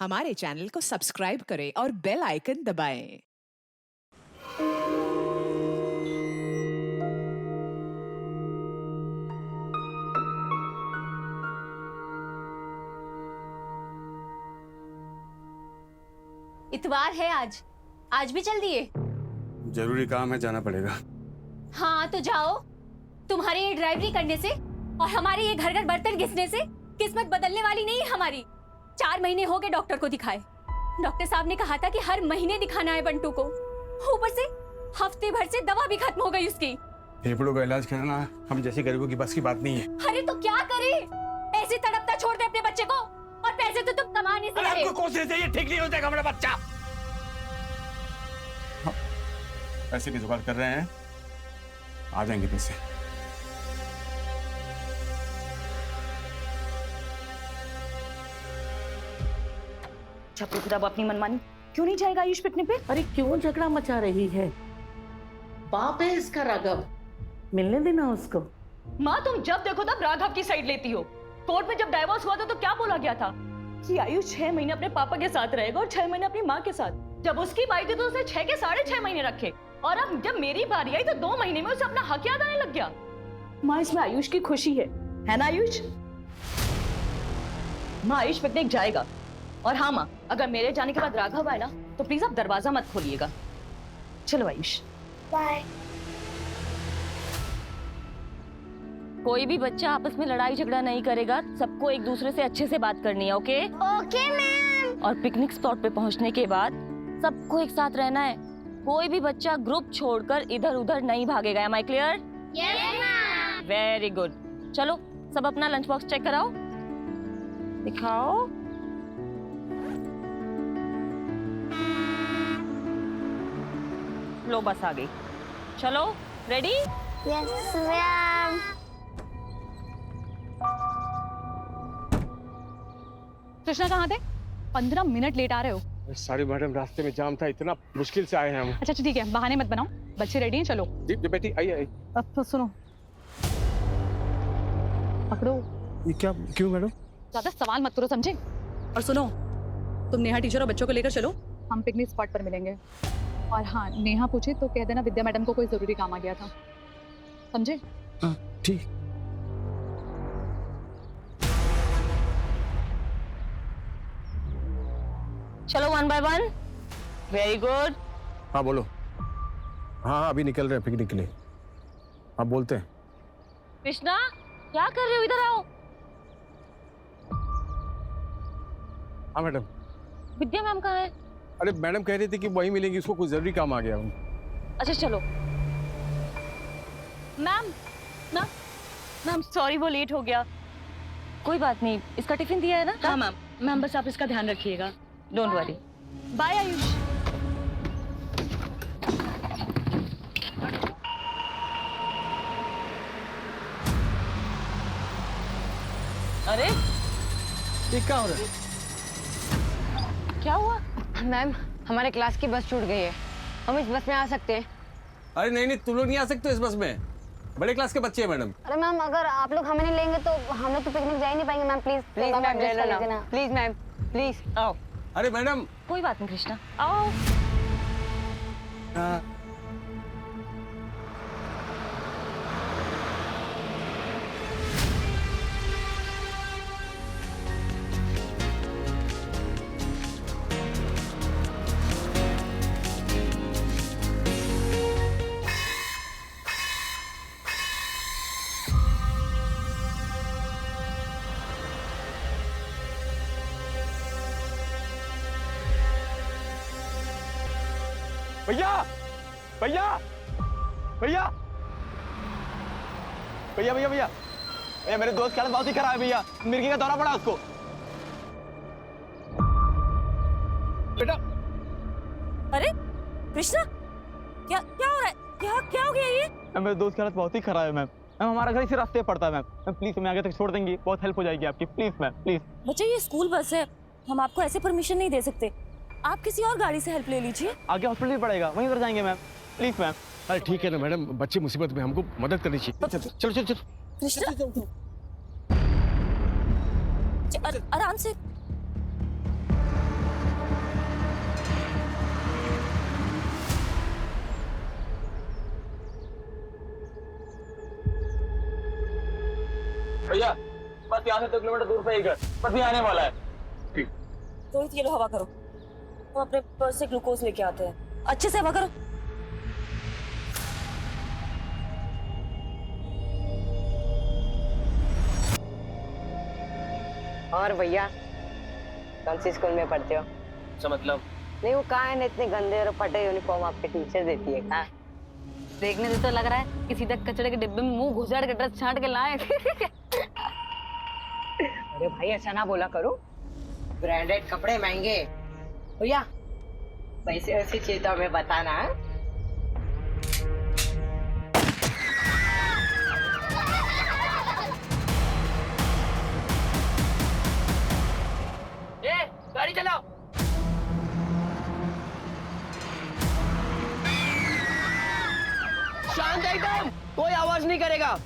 हमारे चैनल को सब्सक्राइब करें और बेल आइकन दबाएं। इतवार है आज भी चल दिए। जरूरी काम है, जाना पड़ेगा। हाँ तो जाओ। तुम्हारे ये ड्राइवरी करने से और हमारे ये घर घर बर्तन घिसने से किस्मत बदलने वाली नहीं है हमारी। 4 महीने हो गए डॉक्टर को दिखाए। डॉक्टर साहब ने कहा था कि हर महीने दिखाना है बंटू को। ऊपर से हफ्ते भर से दवा भी खत्म हो गई उसकी। फेफड़ों का इलाज कराना हम जैसे गरीबों की बस की बात नहीं है। अरे तो क्या करे, ऐसे तड़पता छोड़ दे अपने बच्चे को, और पैसे तो तुम कमा नहीं सकते। आपको कोशिश है, ये ठीक नहीं हो जाएगा हमारा बच्चा। पैसे की जुगाड़ कर रहे हैं, आ जाएंगे पैसे। छपरी खुदा अपनी मनमानी क्यों नहीं जाएगा आयुष पिकनिक पे? अरे क्यों झगड़ा मचा रही है? बाप है इसका राघव, मिलने देना उसको। माँ तुम जब देखो तब राघव की साइड लेती हो। कोर्ट में जब डाइवोर्स हुआ था तो क्या बोला गया था कि आयुष 6 महीने अपने पापा के साथ रहेगा और 6 महीने अपनी माँ के साथ। जब उसकी बारी थी तो उसने 6 के 6.5 महीने रखे, और अब जब मेरी बारी आई तो 2 महीने में उसे अपना हक याद आने लग गया। माँ इसमें आयुष की खुशी है ना आयुष? माँ आयुष पिकनिक जाएगा। और हाँ माँ, अगर मेरे जाने के बाद राघव आए ना तो प्लीज आप दरवाजा मत खोलिएगा। चलो आयुष बाय। कोई भी बच्चा आपस में लड़ाई झगड़ा नहीं करेगा, सबको एक दूसरे से अच्छे से बात करनी है। Okay okay ma'am. और पिकनिक स्पॉट पे पहुंचने के बाद सबको एक साथ रहना है। कोई भी बच्चा ग्रुप छोड़कर इधर उधर नहीं भागेगा। Am I clear? Yes ma'am. Very good. चलो सब अपना लंच बॉक्स चेक कराओ, दिखाओ। लो बस आ गई। चलो रेडी? Yes ma'am. कृष्णा कहाँ थे? 15 मिनट लेट आ रहे हो। सारी मैडम, रास्ते में जाम था, इतना मुश्किल से आए हैं हम। अच्छा ठीक है, बहाने मत बनाओ। बच्चे रेडी हैं, चलो। जी बेटी, आइए। अब तो सुनो, पकड़ो। ये क्या, क्यों मैडम? ज्यादा सवाल मत करो, समझे? और सुनो, तुम नेहा टीचर और बच्चों को लेकर चलो, हम पिकनिक स्पॉट पर मिलेंगे। और हाँ, नेहा पूछे तो कह देना विद्या मैडम को कोई जरूरी काम आ गया था, समझे? हाँ ठीक। चलो 1 by 1। Very good. हाँ बोलो। हाँ अभी निकल रहे हैं पिकनिक के लिए। आप बोलते हैं। कृष्णा क्या कर रहे हो? इधर आओ। हाँ मैडम। विद्या मैम कहाँ है? अरे मैडम कह रही थी कि वही मिलेंगी, उसको कुछ जरूरी काम आ गया। अच्छा चलो। मैम मैम मैम सॉरी, वो लेट हो गया। कोई बात नहीं, इसका टिफिन दिया है ना? हाँ मैम। मैम बस आप इसका ध्यान रखिएगा, डोंट वरी। बाय आयुष। अरे ये क्या हो रहा है? क्या हुआ? मैम हमारे क्लास की बस छूट गई है, हम इस बस में आ सकते हैं? अरे नहीं, तुम लोग नहीं आ सकते इस बस में, बड़े क्लास के बच्चे हैं मैडम। अरे मैम अगर आप लोग हमें नहीं लेंगे तो हम लोग तो पिकनिक जा ही नहीं पाएंगे। मैम प्लीज प्लीज मैम ले लेना, प्लीज मैम प्लीज। आओ। अरे मैडम। कोई बात नहीं कृष्णा, आओ। भैया भैया भैया भैया भैया भैया भैया, मेरे दोस्त की हालत बहुत ही खराब है भैया, मिर्गी का दौरा पड़ा उसको। बेटा। अरे कृष्णा क्या हो रहा है? क्या हो गया ये? मेरे दोस्त की हालत बहुत ही खराब है मैम। हमारा घर इसी रास्ते पड़ता है मैम, प्लीज हमें आगे तक छोड़ देंगी, बहुत हेल्प हो जाएगी आपकी, प्लीज मैम प्लीज। बच्चे ये स्कूल बस है, हम आपको ऐसे परमिशन नहीं दे सकते। आप किसी और गाड़ी से हेल्प ले लीजिए। आगे हॉस्पिटल पड़ेगा, वहीं उधर जाएंगे मैम, प्लीज मैम। अरे ठीक है ना मैडम, बच्चे मुसीबत में, हमको मदद करनी चाहिए। चलो चलो चलो। कृष्णा आराम से। बस यहाँ से 2 किलोमीटर दूर पे ही घर, बस भी आने वाला है। रोहित ये लो हवा करो, हम अपने पर्स से ग्लूकोज लेके आते हैं, अच्छे से हवा करो। और भैया कौन सी स्कूल में पढ़ते हो? अच्छा मतलब नहीं वो कहाँ है इतने गंदे और फटे यूनिफॉर्म आपके टीचर देती है कहाँ? देखने से तो लग रहा है कि सीधा कचड़े के डिब्बे में मुंह घुसाड़ के ड्रेस छांट के लाए। अरे भाई ऐसा ना बोला करो, ब्रांडेड कपड़े महंगे। भैया पैसे वैसे चाहिए तो हमें बताना। गाड़ी चलाओ। शांत एकदम, कोई आवाज नहीं करेगा।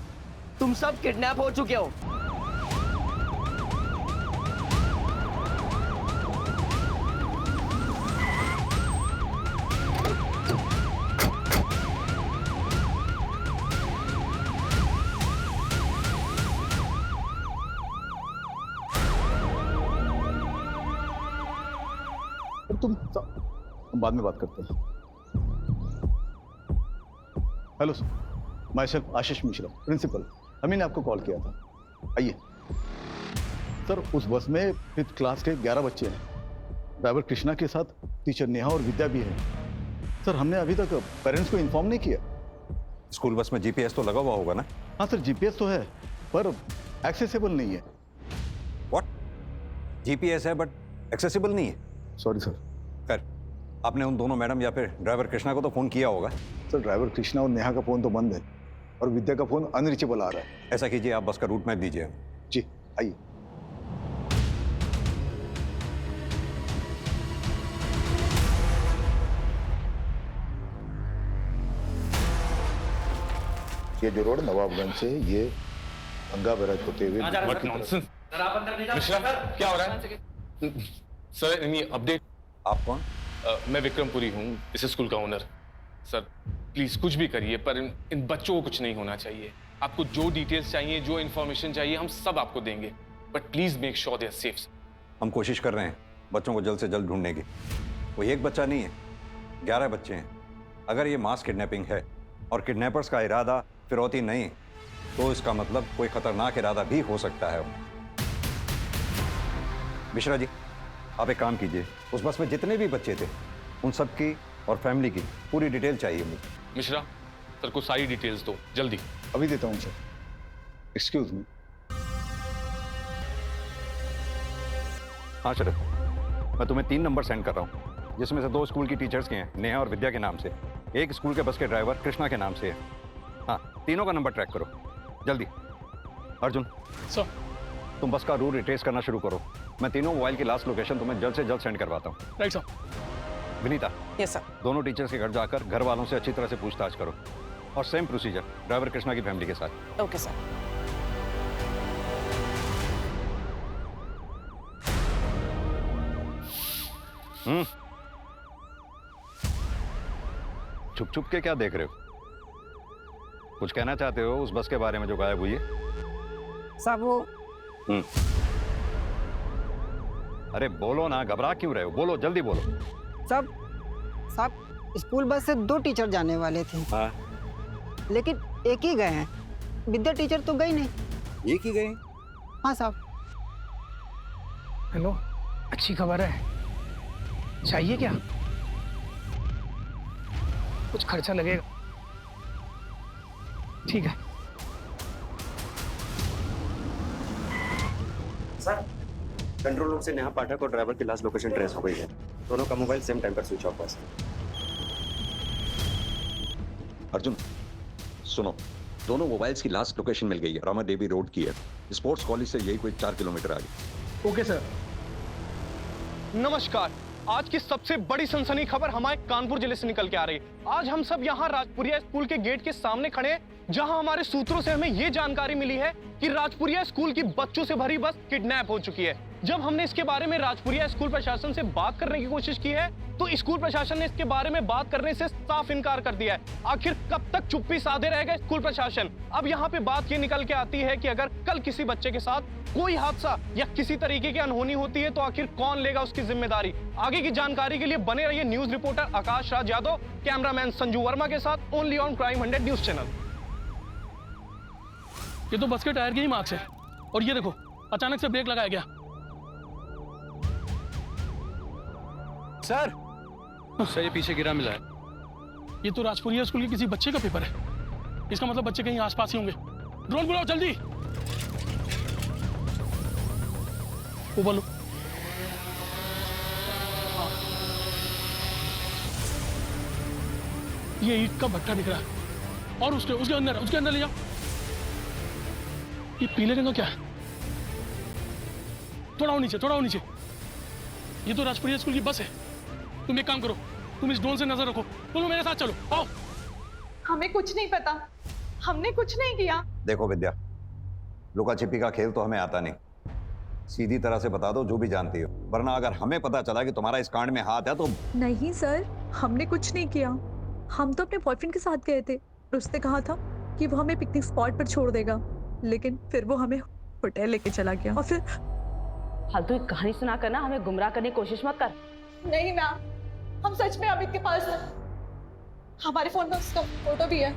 तुम सब किडनैप हो चुके हो। हम बाद में बात करते हैं। Hello sir, myself Ashish Mishra, principal. Ami ने आपको कॉल किया था। आइए सर, उस बस में 5th क्लास के 11 बच्चे हैं। ड्राइवर कृष्णा के साथ टीचर नेहा और विद्या भी है। सर हमने अभी तक पेरेंट्स को इन्फॉर्म नहीं किया। स्कूल बस में जीपीएस तो लगा हुआ होगा ना? हाँ सर, जीपीएस तो है पर एक्सेसिबल नहीं है। व्हाट? जीपीएस है बट एक्सेसिबल नहीं है? Sorry sir. खैर, आपने उन दोनों मैडम या फिर ड्राइवर कृष्णा को तो फोन किया होगा। सर ड्राइवर कृष्णा और नेहा का फोन तो बंद है और विद्या का फोन अनरीचेबल आ रहा है। ऐसा कीजिए, आप बस का रूट मैप दीजिए। जी आइए। ये जो रोड नवाबगंज से ये गंगा बैराज होते हुए। मिश्रा, क्या हो रहा है? Sir any update? आप कौन? मैं विक्रमपुरी हूँ, इस स्कूल का ओनर। सर प्लीज कुछ भी करिए पर इन बच्चों को कुछ नहीं होना चाहिए। आपको जो डिटेल्स चाहिए, जो इन्फॉर्मेशन चाहिए, हम सब आपको देंगे, but please make sure they are safe. हम कोशिश कर रहे हैं बच्चों को जल्द से जल्द ढूंढने की। कोई एक बच्चा नहीं है, 11 बच्चे हैं। अगर ये मास किडनैपिंग है और किडनैपर्स का इरादा फिरौती नहीं, तो इसका मतलब कोई खतरनाक इरादा भी हो सकता है। मिश्रा जी, आप एक काम कीजिए, उस बस में जितने भी बच्चे थे उन सब की और फैमिली की पूरी डिटेल चाहिए मुझे। मिश्रा, सर को सारी डिटेल्स दो जल्दी। अभी देता हूँ सर। Excuse me. हाँ शरद, मैं तुम्हें 3 नंबर सेंड कर रहा हूँ, जिसमें से 2 स्कूल की टीचर्स के हैं, नेहा और विद्या के नाम से। एक स्कूल के बस के ड्राइवर कृष्णा के नाम से है। हाँ, तीनों का नंबर ट्रैक करो जल्दी। अर्जुन सर, तुम बस का रूट रिट्रेस करना शुरू करो। मैं तीनों मोबाइल की लास्ट लोकेशन तुम्हें जल्द से जल्द सेंड करवाता हूँ। Right sir. Vinita, yes sir. दोनों टीचर्स के घर जाकर घर वालों से अच्छी तरह से पूछताछ करो और सेम प्रोसीजर ड्राइवर कृष्णा की फैमिली के साथ। Okay sir. छुप छुप के क्या देख रहे हो? कुछ कहना चाहते हो उस बस के बारे में जो गायब हुई है? सब वो अरे बोलो ना, घबरा क्यों रहे हो? बोलो, जल्दी बोलो। सब स्कूल बस से 2 टीचर जाने वाले थे। हाँ। लेकिन एक ही गए हैं, विद्या टीचर तो गई नहीं। एक ही गए? हाँ साहब। हेलो, अच्छी खबर है, चाहिए क्या? कुछ खर्चा लगेगा। ठीक है सर। कंट्रोल रूम से नेहा पाठक और ड्राइवर की लास्ट लोकेशन ट्रेस हो गई है। दोनों का मोबाइल सेम टाइम पर स्विच ऑफ है। अर्जुन सुनो, दोनों मोबाइल्स की लास्ट लोकेशन मिल गई है, रामा देवी रोड की है, स्पोर्ट्स कॉलेज से यही कोई 4 किलोमीटर आगे। Okay sir. नमस्कार, आज की सबसे बड़ी सनसनी खबर हमारे कानपुर जिले से निकल के आ रही है। आज हम सब यहाँ राजपुरिया स्कूल के गेट के सामने खड़े हैं, जहाँ हमारे सूत्रों से हमें ये जानकारी मिली है कि राजपुरिया स्कूल की बच्चों से भरी बस किडनैप हो चुकी है। जब हमने इसके बारे में राजपुरिया स्कूल प्रशासन से बात करने की कोशिश की है तो स्कूल प्रशासन ने इसके बारे में बात करने से साफ इनकार कर दिया है। आखिर कब तक चुप्पी साधे रहेगा स्कूल प्रशासन? अब यहाँ पे बात ये निकल के आती है कि अगर कल किसी बच्चे के साथ कोई हादसा या किसी तरीके की अनहोनी होती है तो आखिर कौन लेगा उसकी जिम्मेदारी? आगे की जानकारी के लिए बने रहिए news reporter Akash Raj Yadav, cameraman Sanju Verma के साथ only on crime 100 news channel. ये तो बस के टायर की ही मार्क्स है और ये देखो अचानक से ब्रेक लगाया गया। सर ये पीछे गिरा मिला है। ये तो राजपुरिया स्कूल के किसी बच्चे का पेपर है। इसका मतलब बच्चे कहीं आसपास ही होंगे। ड्रोन बुलाओ जल्दी। ऊपर लो। ये ईंट का भट्टा दिख रहा है और उसके अंदर ले जाओ। ये पीले रंग का क्या है? थोड़ा और नीचे। ये तो राजपुरिया स्कूल की बस है। तुम एक काम करो, तुम इस ड्रोन से नजर रखो, तुम मेरे साथ चलो, आओ। हमें कुछ नहीं पता, हमने कुछ नहीं किया। देखो विद्या, लुका छिपी का खेल तो हमें आता नहीं। सीधी तरह से बता दो जो भी जानती हो, वरना अगर हमें पता चला कि तुम्हारा इस कांड में हाथ है तो। नहीं सर, हमने कुछ नहीं किया। हम तो अपने बॉयफ्रेंड के साथ गए थे। उसने कहा था कि वो हमें पिकनिक स्पॉट पर छोड़ देगा, लेकिन फिर वो हमें होटल लेके चला गया और फिर फालतू की कहानी सुना कर ना हमें गुमराह करने की कोशिश मत कर। नहीं मैम, हम सच में अमित के पास हैं। हमारे फोन में उसका फोटो भी है।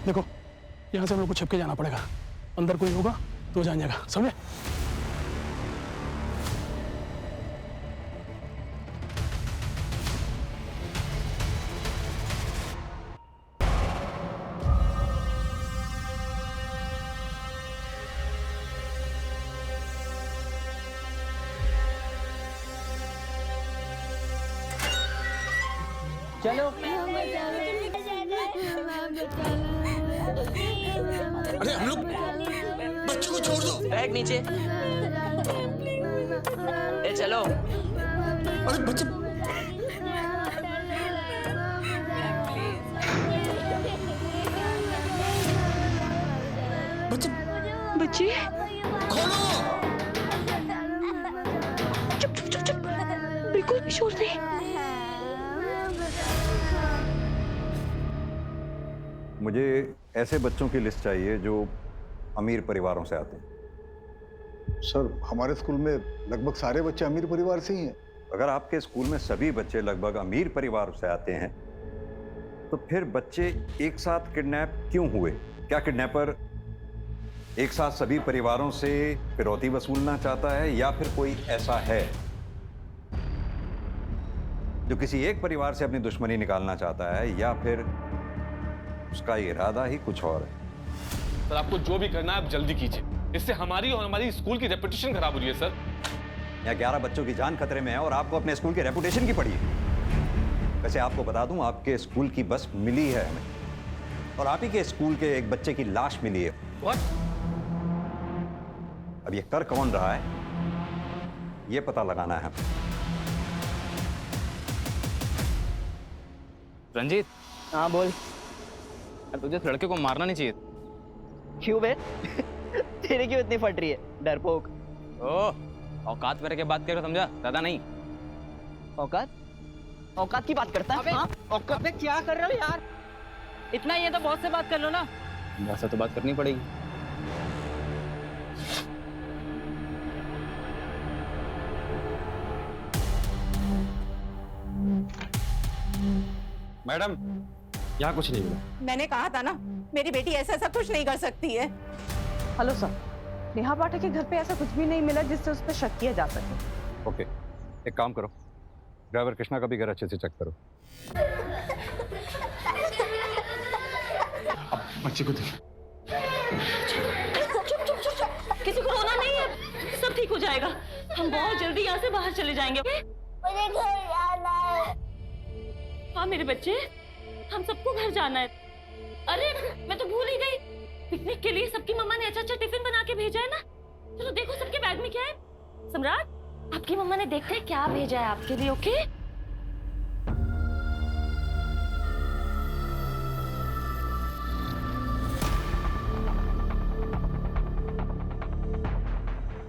देखो यहाँ से हम लोग को छिप के जाना पड़ेगा। अंदर कोई होगा तो जान जाएगा, समझे? चलो। अरे हम लोग बच्चों को छोड़ दो। बैग नीचे। ए चलो। अरे बच्चे बच्चे खोलो। चुप। बिल्कुल भी शोर नहीं। मुझे ऐसे बच्चों की लिस्ट चाहिए जो अमीर परिवारों से आते हैं। सर, हमारे स्कूल में लगभग सारे बच्चे अमीर परिवार से ही हैं। अगर आपके स्कूल में सभी बच्चे लगभग अमीर परिवार से आते हैं तो फिर बच्चे एक साथ किडनैप क्यों हुए? क्या किडनैपर एक साथ सभी परिवारों से फिरौती वसूलना चाहता है या फिर कोई ऐसा है जो किसी एक परिवार से अपनी दुश्मनी निकालना चाहता है या फिर उसका इरादा ही कुछ और है? सर आपको जो भी करना है आप जल्दी कीजिए, इससे हमारी और हमारी स्कूल की रेपुटेशन खराब हो रही है सर। यहाँ 11 बच्चों की जान खतरे में है और आपको अपने स्कूल की रेपुटेशन की पड़ी है। वैसे आपको बता दूं, आपके स्कूल की बस मिली है हमें और आप ही के स्कूल के एक बच्चे की लाश मिली है। What? अब ये कर कौन रहा है ये पता लगाना है। रंजीत। हाँ बोल। तुझे इस लड़के को मारना नहीं चाहिए। क्यों बे? तेरे क्यों इतनी फट रही है डरपोक? ओह, औकात मेरे के बात कर, समझा? ज्यादा नहीं। औकात की बात करता है? हाँ? औकात में क्या कर रहे हो यार? इतना ही है तो बहुत से बात कर लो ना। ऐसा तो बात करनी पड़ेगी। मैडम, यहाँ कुछ नहीं मिला। मैंने कहा था ना, मेरी बेटी ऐसा सब कुछ नहीं कर सकती है। हेलो सर, नेहा पाठक के घर पे ऐसा कुछ भी नहीं मिला जिससे उस पर शक किया जा सके। ओके, एक काम करो, ड्राइवर कृष्णा का भी घर अच्छे से चेक करो। बच्चे को देख। चुप। किसी को रोना नहीं है, सब ठीक हो जाएगा। हम बहुत जल्दी यहाँ से बाहर चले जाएंगे। मुझे घर जाना है। हाँ मेरे बच्चे, हम सबको घर जाना है। अरे मैं तो भूल ही गई, पिकनिक के लिए सबकी मम्मा ने अच्छा टिफिन बना के भेजा है ना। चलो देखो सबके बैग में क्या है। सम्राट, आपकी मम्मा ने देखते हैं क्या भेजा है आपके लिए। ओके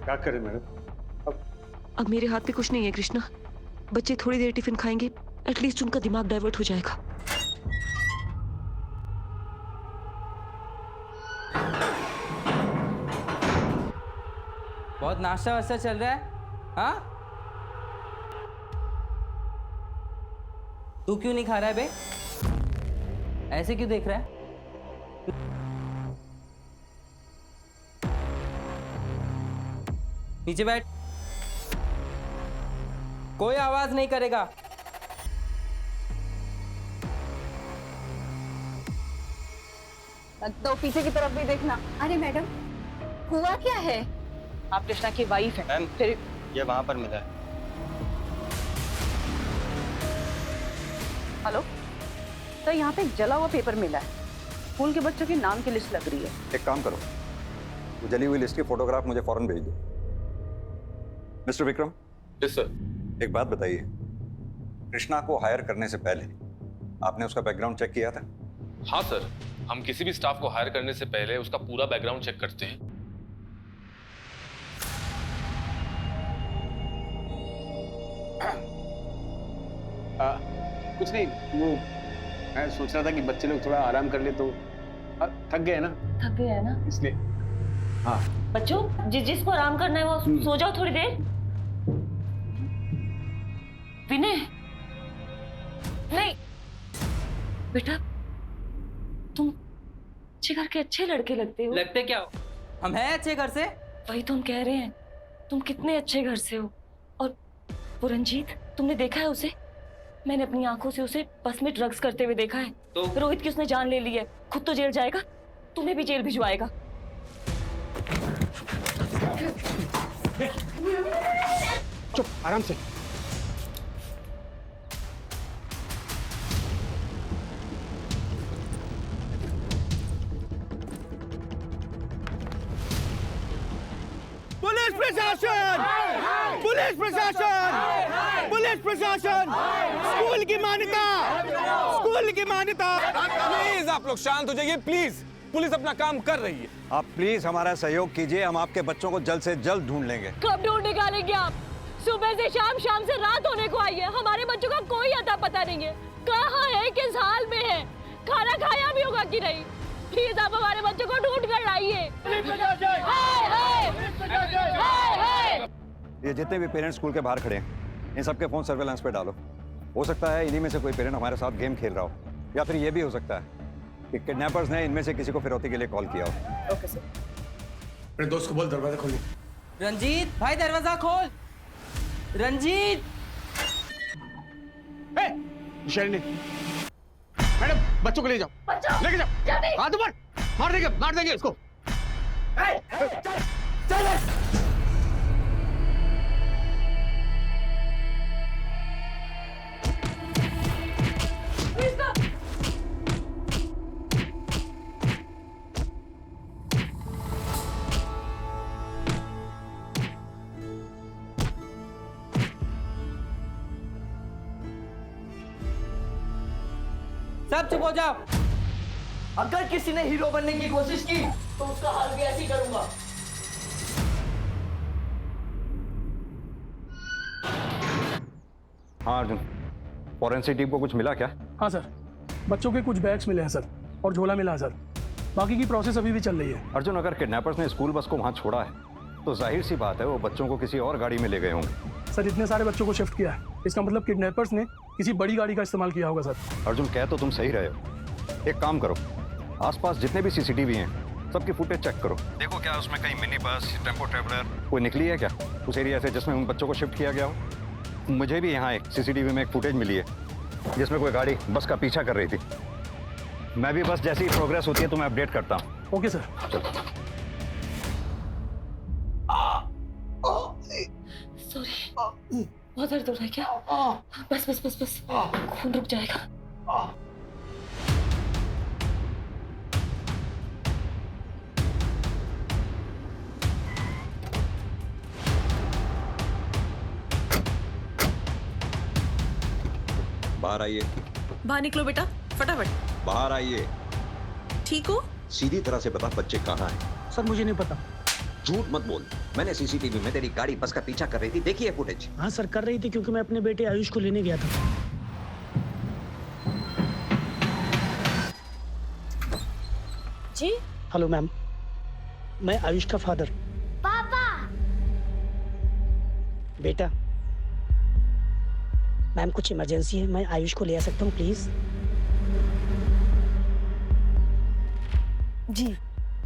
क्या करें मैडम? अब मेरे हाथ में कुछ नहीं है कृष्णा। बच्चे थोड़ी देर टिफिन खाएंगे, एटलीस्ट उनका दिमाग डाइवर्ट हो जाएगा। बहुत नाश्ता वास्ता चल रहा है? हाँ, तू क्यों नहीं खा रहा है बे? ऐसे क्यों देख रहा है? नीचे बैठ, कोई आवाज नहीं करेगा। तो पीछे की तरफ भी देखना। अरे मैडम, हुआ क्या है? आप कृष्णा की वाइफ है। फिर ये वहां पर मिला है। हेलो, तो यहाँ पे एक जला हुआ पेपर मिला है। स्कूल के बच्चों के नाम की लिस्ट लग रही है। एक काम करो, वो जली हुई लिस्ट की फोटोग्राफ मुझे फौरन भेज दो। मिस्टर विक्रम। Yes sir. एक बात बताइए, कृष्णा को हायर करने से पहले आपने उसका बैकग्राउंड चेक किया था? हाँ सर, हम किसी भी स्टाफ को हायर करने से पहले उसका पूरा बैकग्राउंड चेक करते हैं। कुछ नहीं, वो मैं सोच रहा था कि बच्चे लोग थोड़ा आराम कर ले तो थक गए ना। थक गए है ना, इसलिए। हाँ बच्चों जिसको आराम करना है वो सो जाओ थोड़ी देर। विनय, नहीं बेटा, तुम अच्छे घर के अच्छे लड़के लगते हो। लगते क्या हो? हम हैं अच्छे घर से। वही तो हम कह रहे हैं, तुम कितने अच्छे घर से हो। और वो रंजीत, तुमने देखा है उसे? मैंने अपनी आंखों से उसे बस में ड्रग्स करते हुए देखा है। तो रोहित की उसने जान ले ली है, खुद तो जेल जाएगा, तुम्हें भी जेल भिजवाएगा। चुप, आराम से। पुलिस प्रशासन! पुलिस प्रशासन! पुलिस प्रशासन! स्कूल की मान्यता! स्कूल की मान्यता! प्लीज आप लोग शांत हो जाइए, प्लीज। पुलिस अपना काम कर रही है। आप प्लीज हमारा सहयोग कीजिए, हम आपके बच्चों को जल्द से जल्द ढूंढ लेंगे। कब ढूंढ निकालेंगे आप? सुबह से शाम, शाम से रात होने को आई है, हमारे बच्चों का कोई अता पता नहीं है। कहाँ है, किस हाल में है, खाना खाया भी होगा कि नहीं? प्लीज आप हमारे बच्चों को ढूंढ कर लाइए। ये जितने भी पेरेंट्स स्कूल के बाहर खड़े हैं, इन सबके फोन सर्वेलेंस पे डालो। हो सकता है इन्हीं में से कोई पेरेंट हमारे साथ गेम खेल रहा हो, या फिर ये भी हो सकता है कि किडनैपर्स ने इनमें से किसी को फिरौती के लिए कॉल किया हो। Okay sir. मेरे दोस्त को बोल दरवाजा खोलिए। रंजीत भाई, दरवाजा खोल। रंजीत! शैली, मैडम बच्चों को ले जाओ, लेके जाओ। हाथ ऊपर, मार देंगे इसको। सब चुप हो जाओ। अगर किसी ने हीरो बनने की कोशिश की तो उसका हाल भी ऐसे ही करूंगा। हाँ अर्जुन, फॉरेंसिक टीम को कुछ मिला क्या? हाँ सर, बच्चों के कुछ बैग्स मिले हैं सर, और झोला मिला है सर। बाकी की प्रोसेस अभी भी चल रही है। अर्जुन, अगर किडनैपर्स ने स्कूल बस को वहां छोड़ा है तो जाहिर सी बात है वो बच्चों को किसी और गाड़ी में ले गए होंगे। सर, इतने सारे बच्चों को शिफ्ट किया है, इसका मतलब किडनैपर्स ने किसी बड़ी गाड़ी का इस्तेमाल किया होगा सर। अर्जुन, कह तो तुम सही रहे हो। एक काम करो, आसपास जितने भी सीसीटीवी हैं सबकी फुटेज चेक करो, देखो क्या उसमें कहीं मिनी बस, टेम्पो ट्रेवलर कोई निकली है क्या उस एरिया से जिसमें उन बच्चों को शिफ्ट किया गया हो। मुझे भी यहाँ एक सीसीटीवी में एक फुटेज मिली है जिसमें कोई गाड़ी बस का पीछा कर रही थी। मैं भी बस जैसी प्रोग्रेस होती है तो मैं अपडेट करता हूँ। Okay sir. चलो। सॉरी, बहुत दर्द हो रहा है क्या? बस बस बस बस, खून रुक जाएगा। बाहर आइए। बाहर निकलो बेटा, फटाफट बाहर आइए। ठीक हो? सीधी तरह से बता बच्चे कहाँ हैं? सर मुझे नहीं पता। झूठ मत बोल। मैंने सीसीटीवी में तेरी गाड़ी बस का पीछा कर रही थी, देखी है फुटेज? हाँ सर, कर रही थी क्योंकि मैं अपने बेटे आयुष को लेने गया था। जी हेलो मैम, मैं आयुष का फादर। पापा बेटा, मैम कुछ इमरजेंसी है, मैं आयुष को ले आ सकता हूँ प्लीज? जी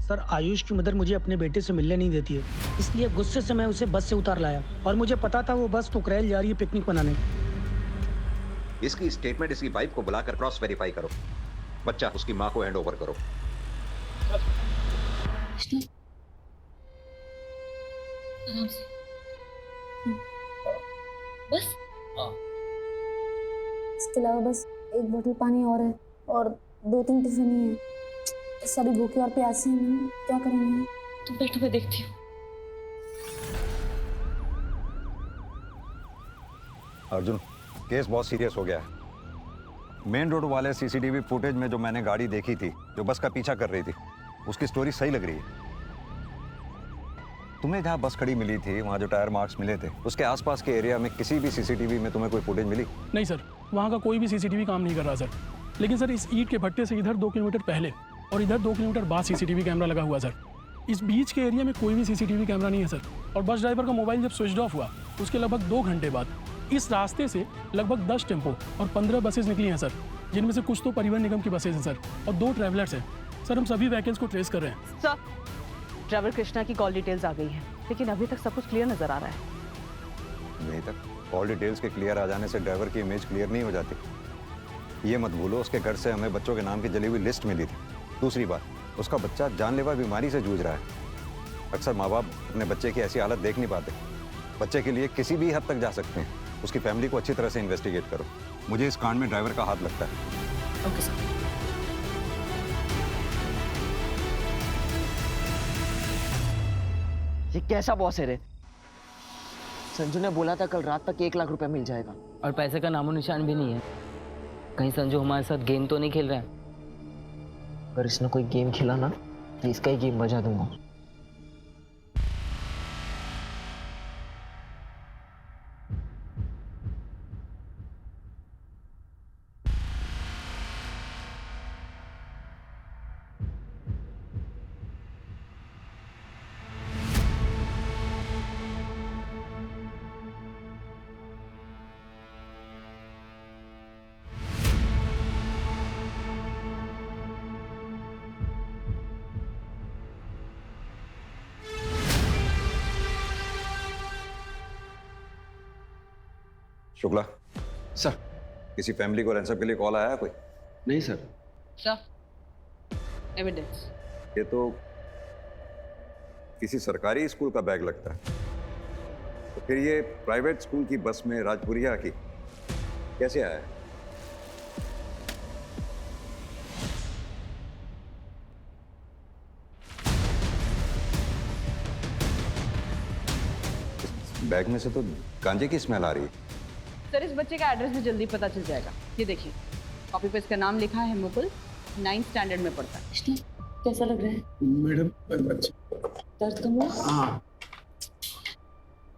सर, आयुष की मदर मुझे अपने बेटे से मिलने नहीं देती है, इसलिए गुस्से से मैं उसे बस से उतार लाया और मुझे पता था वो बस टुकरेल जा रही है पिकनिक मनाने। इसकी स्टेटमेंट इसकी वाइफ को बुलाकर क्रॉस वेरीफाई करो। बच्चा उसकी माँ को हैंड ओवर करो। आराम से। बस इसके अलावा बस एक बोतल पानी और है और 2-3 टिफिन ही है। सभी भूखे और प्यासे हैं मैम, क्या करेंगे? तुम बैठो, मैं देखती हूँ। अर्जुन, केस बहुत सीरियस हो गया है। मेन रोड वाले सीसीटीवी फुटेज में जो मैंने गाड़ी देखी थी जो बस का पीछा कर रही थी, उसकी स्टोरी सही लग रही है। तुम्हें जहाँ बस खड़ी मिली थी वहाँ जो टायर मार्क्स मिले थे, उसके आसपास के एरिया में किसी भी सीसीटीवी में तुम्हें कोई फुटेज मिली? नहीं सर, वहाँ का कोई भी सीसीटीवी काम नहीं कर रहा सर। लेकिन सर इस ईंट के भट्टे से इधर 2 किलोमीटर पहले और इधर 2 किलोमीटर बाद सीसीटीवी कैमरा लगा हुआ सर। इस बीच के एरिया में कोई भी सीसीटीवी कैमरा नहीं है सर। और बस ड्राइवर का मोबाइल जब स्विच ऑफ हुआ उसके लगभग 2 घंटे बाद इस रास्ते से लगभग 10 टेम्पो और 15 बसेज निकली हैं सर, जिनमें से कुछ तो परिवहन निगम की बसेज हैं सर और 2 ट्रैवलर्स हैं सर। हम सभी व्हीकल्स को ट्रेस कर रहे हैं सर। ड्राइवर कृष्णा की कॉल डिटेल्स आ गई हैं, लेकिन अभी तक सब कुछ क्लियर नजर आ रहा है। नहीं तक कॉल डिटेल्स के क्लियर आ जाने से ड्राइवर की इमेज क्लियर नहीं हो जाती। ये मत भूलो, उसके घर से हमें बच्चों के नाम की जली हुई लिस्ट मिली थी। दूसरी बात, उसका बच्चा जानलेवा बीमारी से जूझ रहा है। अक्सर माँ बाप अपने बच्चे की ऐसी हालत देख नहीं पाते। बच्चे के लिए किसी भी हद तक जा सकते हैं। उसकी फैमिली को अच्छी तरह से इन्वेस्टिगेट करो। मुझे इस कांड में ड्राइवर का हाथ लगता है। Okay sir. ये कैसा बॉस है रे? संजू ने बोला था कल रात तक 1 लाख रुपए मिल जाएगा। और पैसे का नामो निशान भी नहीं है। कहीं संजू हमारे साथ गेम तो नहीं खेल रहा है? अगर इसने कोई गेम खेला ना तो इसका ही गेम बजा दूंगा। शुक्ला सर, किसी फैमिली को रैंसम के लिए कॉल आया है कोई? नहीं सर। Sir, evidence. ये तो किसी सरकारी स्कूल का बैग लगता है। तो फिर ये प्राइवेट स्कूल की बस में राजपुरिया की कैसे आया है? इस बैग में से तो गांजे की स्मेल आ रही है। सर, इस बच्चे का एड्रेस भी जल्दी पता चल जाएगा। ये देखिए, कॉपी पे इसका नाम लिखा है मुकुल, 9th स्टैंडर्ड में पढ़ता है। कैसा लग रहा है मैडम? दर्द कम हुआ? हाँ।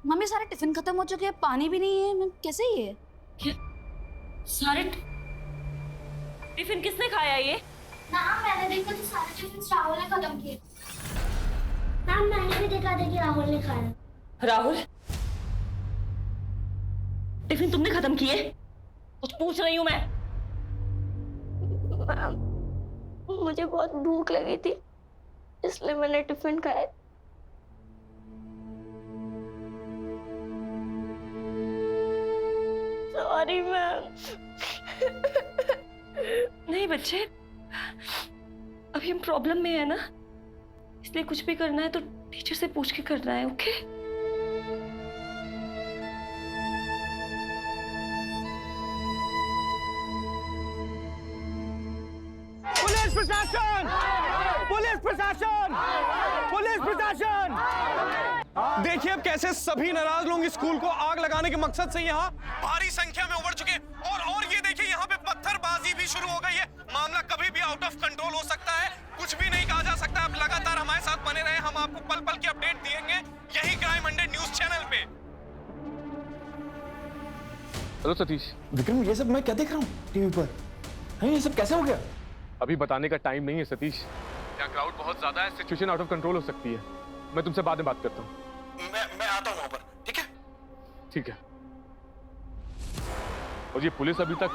मम्मी सारे टिफिन खत्म हो चुके हैं, पानी भी नहीं है। कैसे ये? क्या सारे टिफिन किसने खाया ये? मैम मैंने देखा तो सारे टिफिन राहुल ने खत्म किए। मैम मैंने भी देखा था कि राहुल ने खाया। राहुल, टिफिन तुमने खत्म किए? कुछ पूछ रही हूँ मैं। मैम, मुझे बहुत भूख लगी थी इसलिए मैंने टिफिन खाया। Sorry ma'am. नहीं बच्चे, अभी हम प्रॉब्लम में है ना, इसलिए कुछ भी करना है तो टीचर से पूछ के करना है। ओके? पुलिस प्रशासन! पुलिस प्रशासन! पुलिस प्रशासन! देखिए अब कैसे सभी नाराज लोग स्कूल को आग लगाने के मकसद से यहाँ भारी संख्या में उमड़ चुके और ये देखिए यहाँ पे पत्थरबाजी भी शुरू हो गई है। मामला कभी भी आउट ऑफ कंट्रोल हो सकता है, कुछ भी नहीं कहा जा सकता। आप लगातार हमारे साथ बने रहे, हम आपको पल पल की अपडेट देंगे यही क्राइम 100 न्यूज चैनल पे। हेलो सतीश। विक्रम, ये सब मैं क्या देख रहा हूँ टीवी पर? हैं, ये सब कैसे हो गया? अभी बताने का टाइम नहीं है सतीश, यहाँ क्राउड बहुत ज्यादा है, सिचुएशन आउट ऑफ कंट्रोल हो सकती है। मैं तुमसे बाद में बात करता हूँ। मैं आता हूँ वहाँ पर, ठीक है? ठीक है। और ये पुलिस अभी तक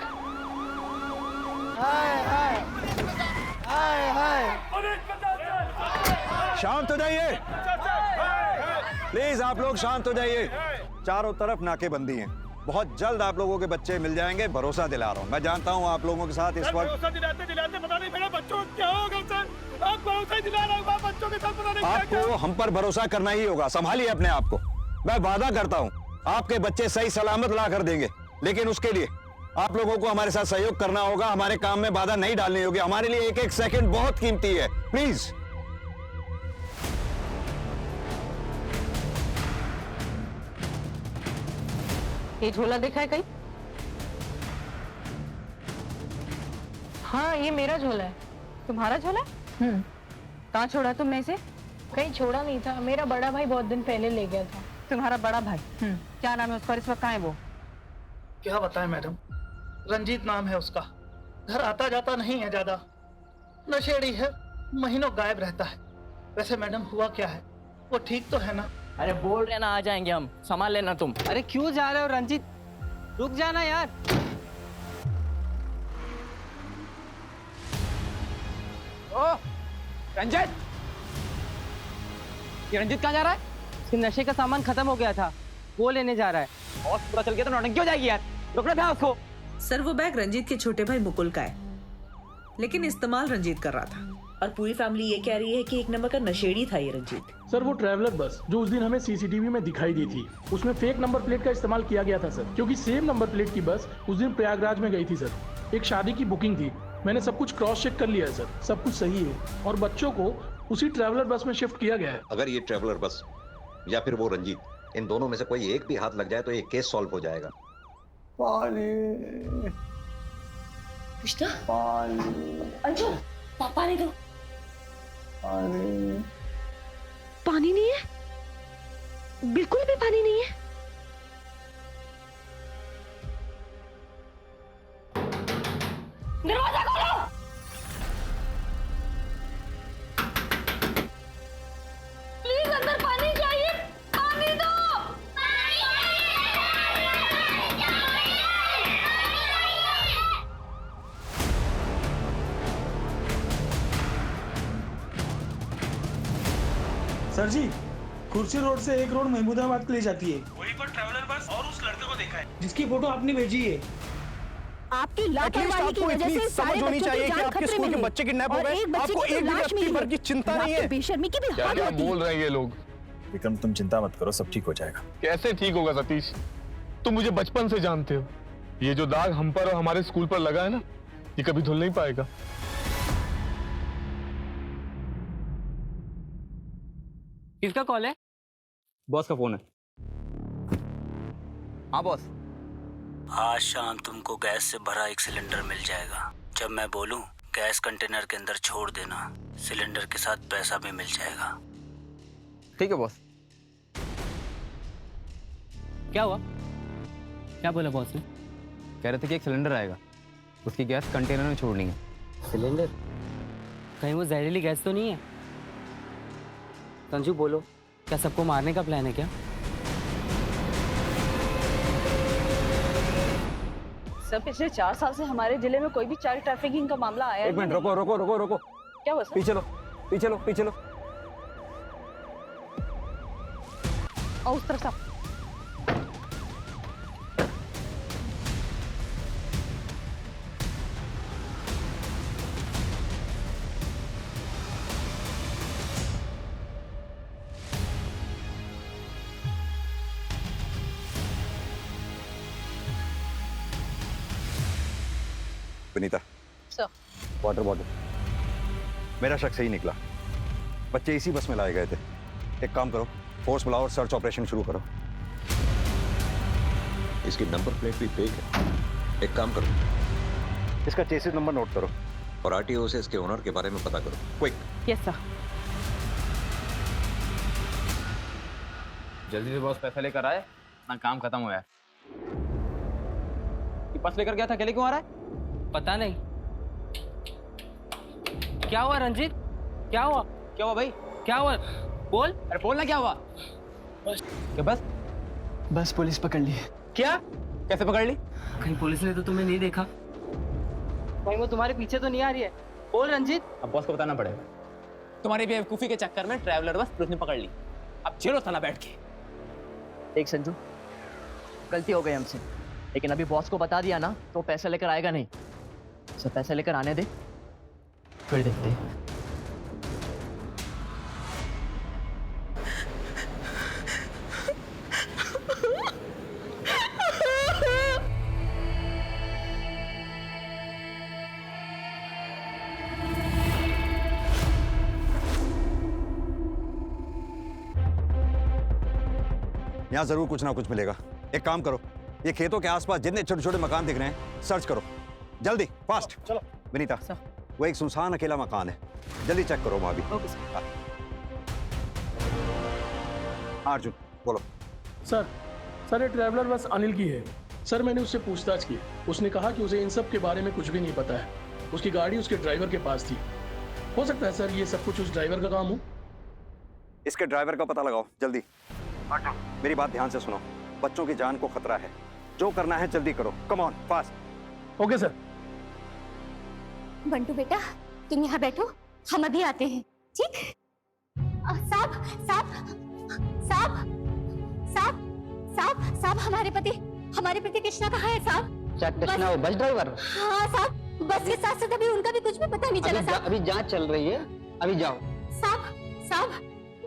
शांत हो जाइए प्लीज, आप लोग शांत हो जाइए। चारों तरफ नाकेबंदी है, बहुत जल्द आप लोगों के बच्चे मिल जाएंगे, भरोसा दिला रहा हूँ। मैं जानता हूँ आप लोगों के साथ इस वक्त भरोसा दिलाते दिलाते पता नहीं मेरे बच्चों को क्या होगा सर। आप भरोसा दिला रहे हो, बच्चों के साथ पता नहीं क्या क्या। आपको हम पर भरोसा करना ही होगा। संभालिए अपने आप को। मैं वादा करता हूँ आपके बच्चे सही सलामत ला कर देंगे, लेकिन उसके लिए आप लोगों को हमारे साथ सहयोग करना होगा। हमारे काम में बाधा नहीं डालनी होगी। हमारे लिए एक एक सेकंड बहुत कीमती है। प्लीज। ये झोला देखा है कहीं? हाँ, ये मेरा झोला है। तुम्हारा झोला? कहाँ छोड़ा तुमने इसे? कहीं छोड़ा नहीं था, मेरा बड़ा भाई बहुत दिन पहले ले गया था। तुम्हारा बड़ा भाई? क्या नाम है उसका? इस वक्त कहाँ है वो? क्या बताएं मैडम, रंजीत नाम है उसका। घर आता जाता नहीं है ज्यादा, नशेड़ी है, महीनों गायब रहता है। वैसे मैडम हुआ क्या है, वो ठीक तो है ना? अरे बोल रहे ना आ जाएंगे हम, संभाल लेना तुम। अरे क्यों जा रहे हो रंजीत, रुक जाना यार। ओ रंजीत, ये रंजीत कहाँ जा रहा है? इसके नशे का सामान खत्म हो गया था, वो लेने जा रहा है। और पता चल गया तो नौटंकी हो जाएगी यार। रुकना था उसको। सर वो बैग रंजीत के छोटे भाई मुकुल का है, लेकिन इस्तेमाल रंजीत कर रहा था। और पूरी फैमिली ये कह रही है कि एक नंबर का नशेड़ी था ये रंजीत। सर वो ट्रैवलर बस जो उस दिन हमें सीसीटीवी में दिखाई दी थी, उसमें फेक नंबर प्लेट का इस्तेमाल किया गया था सर, क्योंकि सेम नंबर प्लेट की बस उस दिन प्रयागराज में गई थी सर। एक शादी की बुकिंग थी, मैंने सब कुछ क्रॉस चेक कर लिया है सर, सब कुछ सही है। और बच्चों को उसी ट्रैवलर बस में शिफ्ट किया गया है। अगर ये ट्रैवलर बस या फिर वो रंजीत, इन दोनों में से कोई एक भी हाथ लग जाए तो ये केस सॉल्व हो जाएगा। पानी कृष्णा, पानी। अंजू, पानी दो। पानी। पानी नहीं है, बिल्कुल भी पानी नहीं है। दरवाजा खोलो। प्लीज अंदर पानी चाहिए, पानी दो। सर जी, कुर्सी रोड से एक रोड महमूदाबाद के लिए जाती है। वहीं पर ट्रैवलर बस और उस लड़के को देखा है जिसकी फोटो आपने भेजी है। आपकी लापरवाही की वजह से सारे होनी बच्चों चाहिए की कि जान आपके खतरे स्कूल में के है। बच्चे किडनैप हो और गए, एक बच्चे आपको की एक तो भी लाश व्यक्ति मिली भर है। की चिंता नहीं आपकी है। बेशर्मी की भी क्या हद क्या होती है। बोल रहे हैं ये लोग? विक्रम, तुम चिंता मत करो, सब ठीक हो जाएगा। कैसे ठीक होगा सतीश, तुम मुझे बचपन से जानते हो। ये जो दाग हम पर और हमारे स्कूल पर लगा है ना, ये कभी धुल नहीं पाएगा। किसका कॉल है? बॉस का फोन है। हाँ बॉस। आज शाम तुमको गैस से भरा एक सिलेंडर मिल जाएगा। जब मैं बोलूं गैस कंटेनर के अंदर छोड़ देना, सिलेंडर के साथ पैसा भी मिल जाएगा। ठीक है बॉस। क्या हुआ? क्या बोला बॉस ने? कह रहे थे कि एक सिलेंडर आएगा, उसकी गैस कंटेनर में छोड़नी है। सिलेंडर? कहीं वो जहरीली गैस तो नहीं है? संजू बोलो, क्या सबको मारने का प्लान है क्या? सर पिछले 4 साल से हमारे जिले में कोई भी चाइल्ड ट्रैफिकिंग का मामला आया एक मिनट रुको रुको रुको रुको। क्या हुआ सर? पीछे लो पीछे लो पीछे लो। और उस तरफ से विनीता, सर। Water bottle. मेरा शक सही निकला, बच्चे इसी बस में लाए गए थे। एक काम करो, फोर्स बुलाओ और सर्च ऑपरेशन शुरू करो। इसकी नंबर प्लेट भी फेक है। एक काम करो, इसका चेसिस नंबर नोट करो और आरटीओ से इसके ओनर के बारे में पता करो। क्विक। Yes sir. जल्दी से बॉस पैसा लेकर आए ना, काम खत्म हुआ है। ये पर्स लेकर गया था, अकेले क्यों आ रहा है? पता नहीं। क्या हुआ रंजीत? क्या हुआ? क्या हुआ भाई? क्या हुआ? बोल। अरे बोलना क्या हुआ? क्या बस? बस पुलिस पकड़ ली। क्या? कैसे पकड़ ली? कहीं पुलिस ने तो तुम्हें नहीं देखा? कहीं वो तुम्हारे पीछे तो नहीं आ रही है? बोल रंजीत। अब बॉस को बताना पड़ेगा। तुम्हारी बेवकूफी के चक्कर में ट्रैवलर बस पुलिस ने पकड़ ली। अब चलो थाना बैठ के। देख संजू, गलती हो गई हमसे, लेकिन अभी बॉस को बता दिया ना तो पैसा लेकर आएगा नहीं। सब पैसा लेकर आने दे, फिर देखते हैं। यहाँ जरूर कुछ ना कुछ मिलेगा। एक काम करो, ये खेतों के आसपास जितने छोटे छोटे मकान दिख रहे हैं सर्च करो, जल्दी, फास्ट। चलो विनीता, वो एक सुनसान अकेला मकान है, जल्दी चेक करो वहां भी। हाँ। अर्जुन बोलो। सर ये ट्रैवलर बस अनिल की है। सर मैंने उससे पूछताछ की, उसने कहा कि उसे इन सब के बारे में कुछ भी नहीं पता है। उसकी गाड़ी उसके ड्राइवर के पास थी। हो सकता है सर ये सब कुछ उस ड्राइवर का काम हो। इसके ड्राइवर का पता लगाओ जल्दी। मेरी बात ध्यान से सुनो, बच्चों की जान को खतरा है, जो करना है जल्दी करो। Come on, fast. Okay sir. Bantu बेटा, तुम यहाँ बैठो, हम अभी आते हैं, ठीक? साहब साहब साहब साहब साहब साहब हमारे पति कृष्णा कहाँ है साहब? क्या कृष्णा वो बस ड्राइवर? हाँ साहब, बस के साथ साथ अभी उनका भी कुछ भी पता नहीं चला साहब। अभी जांच चल रही है, अभी जाओ। साहब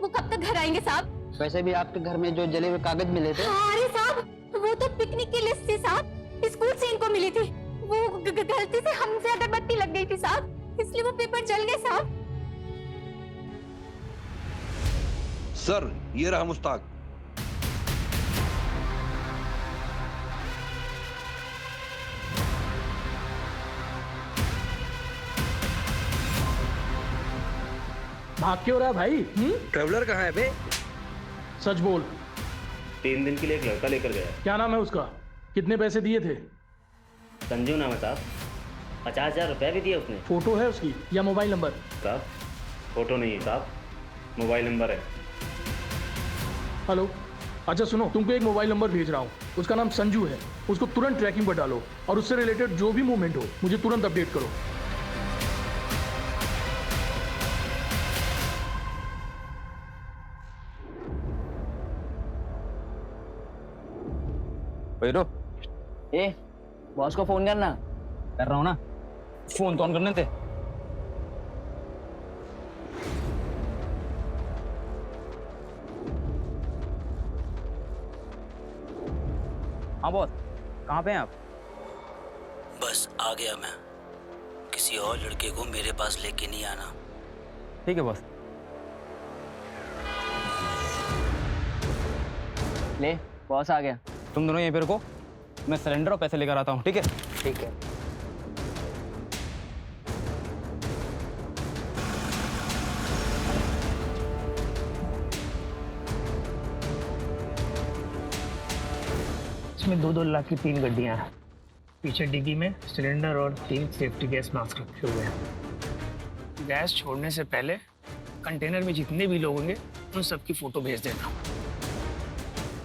वो कब तक घर आएंगे साहब? वैसे भी आपके घर में जो जले हुए कागज मिले थे। अरे साहब वो तो पिकनिक की लिस्ट थी साहब, स्कूल से इनको मिली थी। वो गलती से हमसे अगरबत्ती लग गई थी साहब, इसलिए वो पेपर जल गए साहब। सर ये रहा मुश्ताक। भाग क्यों रहा है भाई? ट्रैवलर कहाँ है बे? सच बोल। 3 दिन के लिए एक लड़का लेकर गया। क्या नाम है उसका? कितने पैसे दिए थे? संजू नाम है साहब। 50,000 रुपए भी दिए उसने। फोटो है उसकी या मोबाइल नंबर? साहब फोटो नहीं है साहब, मोबाइल नंबर है। हेलो, अच्छा सुनो, तुमको एक मोबाइल नंबर भेज रहा हूँ, उसका नाम संजू है। उसको तुरंत ट्रैकिंग पर डालो और उससे रिलेटेड जो भी मूवमेंट हो मुझे तुरंत अपडेट करो। ए, बॉस को फोन करना। कर रहा हूँ ना, फोन तो ऑन करने थे। हाँ बॉस, कहाँ पे हैं आप? बस आ गया मैं। किसी और लड़के को मेरे पास लेके नहीं आना। ठीक है बॉस। ले, बॉस आ गया। तुम दोनों यहीं पे रुको, मैं सिलेंडर और पैसे लेकर आता हूँ, ठीक है? ठीक है। इसमें 2-2 लाख की 3 गड्डियाँ हैं। पीछे डिग्गी में सिलेंडर और 3 सेफ्टी गैस मास्क रखे हुए हैं। गैस छोड़ने से पहले कंटेनर में जितने भी लोग होंगे उन सबकी फोटो भेज देना।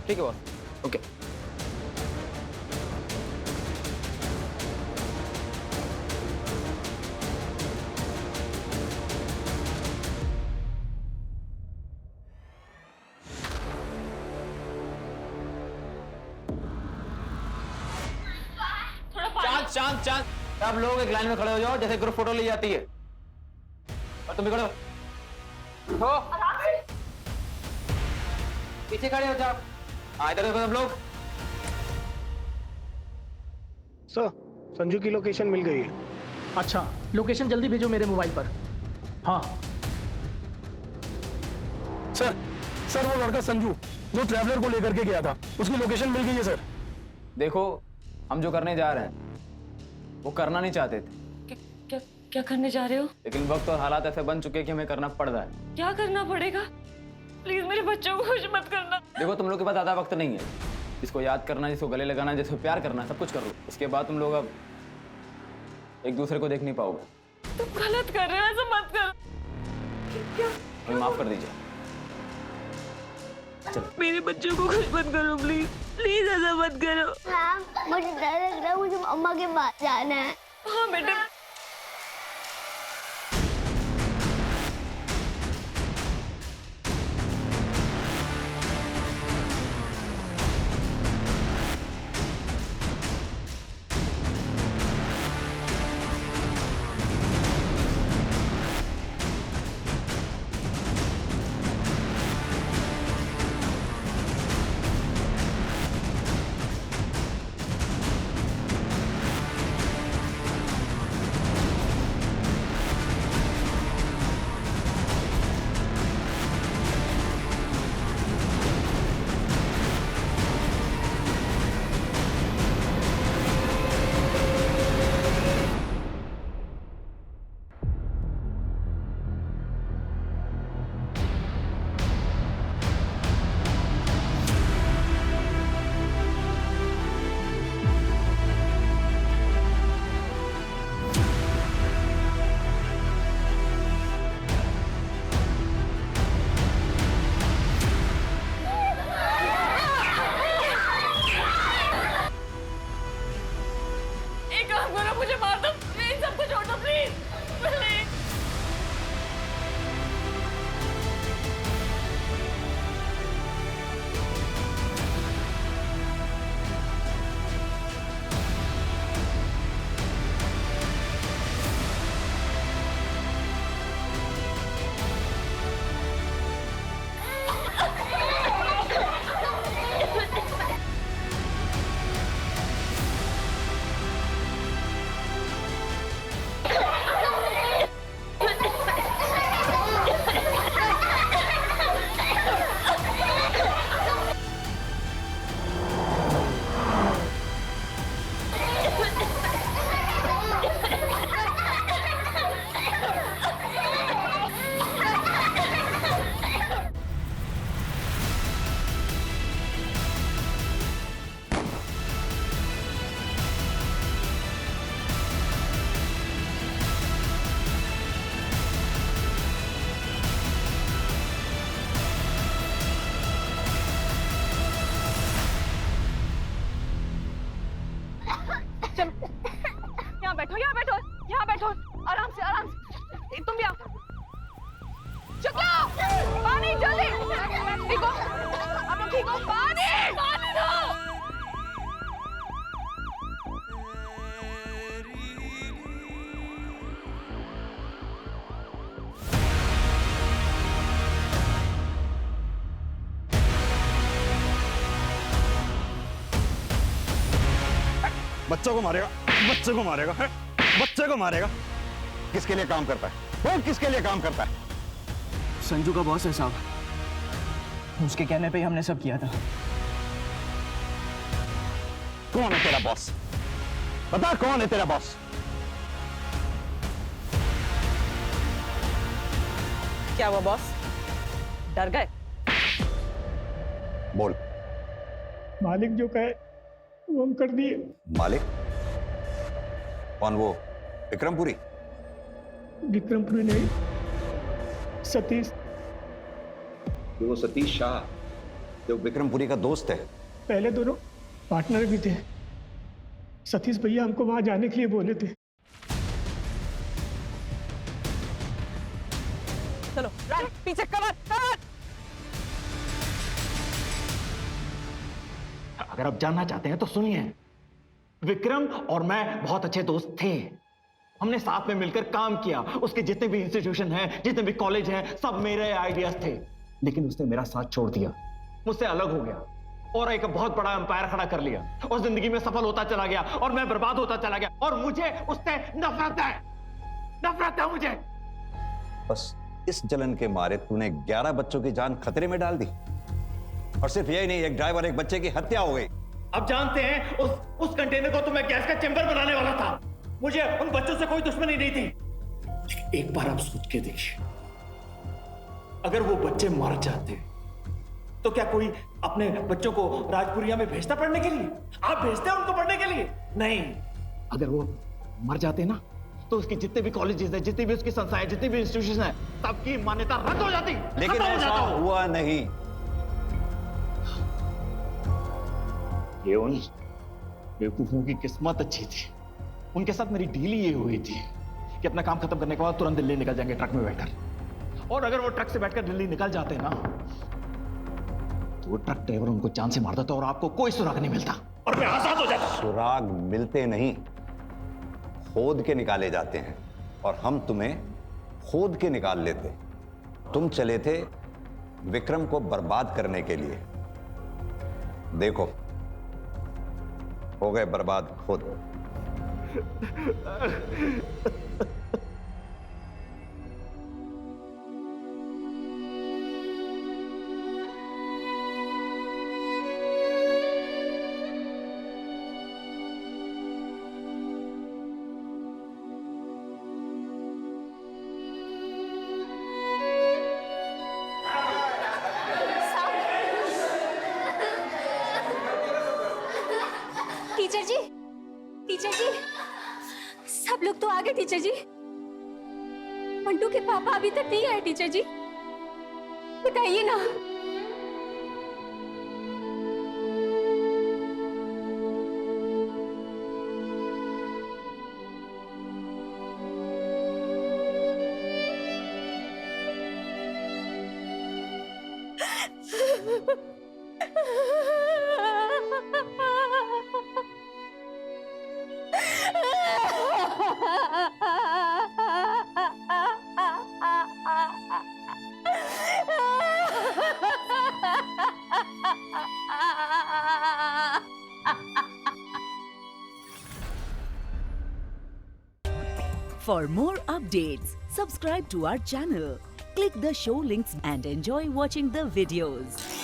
ठीक है बॉस, ओके। चांद चांद सब लोग एक लाइन में खड़े हो जाओ, जैसे ग्रुप फोटो ली जाती है। और तुम भी खड़े हो, पीछे खड़े हो जाओ। इधर देखो सब लोग। सर, संजू की लोकेशन मिल गई है। अच्छा, लोकेशन जल्दी भेजो मेरे मोबाइल पर। हाँ सर वो लड़का संजू जो ट्रैवलर को लेकर के गया था, उसकी लोकेशन मिल गई है सर। देखो, हम जो करने जा रहे हैं वो करना नहीं चाहते थे। क्या करने जा रहे हो? लेकिन वक्त और हालात ऐसे बन चुके हैं कि हमें करना पड़ रहा है। क्या करना पड़ेगा? प्लीज मेरे बच्चों को कुछ मत करना। देखो तुम लोग के पास ज़्यादा वक्त नहीं है। जिसको याद करना, जिसको गले लगाना, जिसको प्यार करना, सब कुछ कर लो। उसके बाद तुम लोग अब एक दूसरे को देख नहीं पाओगे। तुम गलत कर रहे हो, ऐसा मत कर। क्या? हमें माफ कर दीजिए। चलो। मेरे बच्चों को कुछ मत करो प्लीज, प्लीज ऐसा मत करो। हाँ, मुझे डर लग रहा है, मुझे अम्मा के पास जाना है। हाँ बेटा। मुझे मार दो प्लीज, सबको छोड़ दो प्लीज, प्लीज। यहाँ बैठो, आराम से, आराम से। तुम भी आओ। शुक्ला, पानी जल्दी। ठीक हो? आप लोग ठीक हो? पानी, पानी दो। बच्चों को मारेगा, बच्चे को मारेगा, है? बच्चे को मारेगा। किसके लिए काम करता है वो? किसके लिए काम करता है? संजू का बॉस है साहब, उसके कहने पे ही हमने सब किया था। कौन है तेरा बॉस? बता कौन है तेरा बॉस? क्या हुआ बॉस, डर गए? बोल। मालिक जो कहे वो हम कर दिए। मालिक? कौन वो? विक्रमपुरी? विक्रमपुरी नहीं, सतीश। वो सतीश शाह जो विक्रमपुरी का दोस्त है। पहले दोनों पार्टनर भी थे। सतीश भैया हमको वहां जाने के लिए बोले थे। चलो पीछे, कवर कवर। अगर आप जानना चाहते हैं तो सुनिए, विक्रम और मैं बहुत अच्छे दोस्त थे। हमने साथ में मिलकर काम किया। उसके जितने भी इंस्टीट्यूशन हैं, जितने भी कॉलेज हैं, सब मेरे आइडियाज थे। लेकिन उसने मेरा साथ छोड़ दिया, मुझसे अलग हो गया और एक बहुत बड़ा एम्पायर खड़ा कर लिया और जिंदगी में सफल होता चला गया और मैं बर्बाद होता चला गया। और मुझे उससे नफरत है, नफरत है मुझे। बस इस जलन के मारे तूने 11 बच्चों की जान खतरे में डाल दी। और सिर्फ यही नहीं, एक ड्राइवर, एक बच्चे की हत्या हो गई। अब जानते हैं उस कंटेनर को तो मैं गैस का चेंबर बनाने वाला था। मुझे उन बच्चों से कोई दुश्मनी नहीं थी। एक बार आप सोच के देखिए, अगर वो बच्चे मर जाते तो क्या कोई अपने बच्चों को राजपुरिया में भेजता पढ़ने के लिए? आप भेजते हैं उनको पढ़ने के लिए? नहीं। अगर वो मर जाते ना तो उसके जितने भी कॉलेजेस हैं, जितनी भी उसकी संस्थाएं, जितनी भी इंस्टीट्यूशन हैं, सबकी मान्यता रद्द हो जाती। लेकिन ऐसा हुआ नहीं। ये उन बेवकूफों की किस्मत अच्छी थी। उनके साथ मेरी डील ये हुई थी कि अपना काम खत्म करने के बाद तुरंत दिल्ली निकल जाएंगे ट्रक में बैठकर। और अगर वो ट्रक से बैठकर दिल्ली निकल जाते ना तो वो ट्रक ड्राइवर उनको जान से मार देता और आपको कोई सुराग नहीं मिलता और मैं आजाद हो जाता। सुराग मिलते नहीं, खोद के निकाले जाते हैं, और हम तुम्हें खोद के निकाल लेते। तुम चले थे विक्रम को बर्बाद करने के लिए, देखो हो गए बर्बाद खुद। टीचर जी, टीचर जी, सब लोग तो आ गए टीचर जी। मंटू के पापा अभी तक नहीं आए टीचर जी, बताइए ना। For more updates, subscribe to our channel, click the show links and enjoy watching the videos.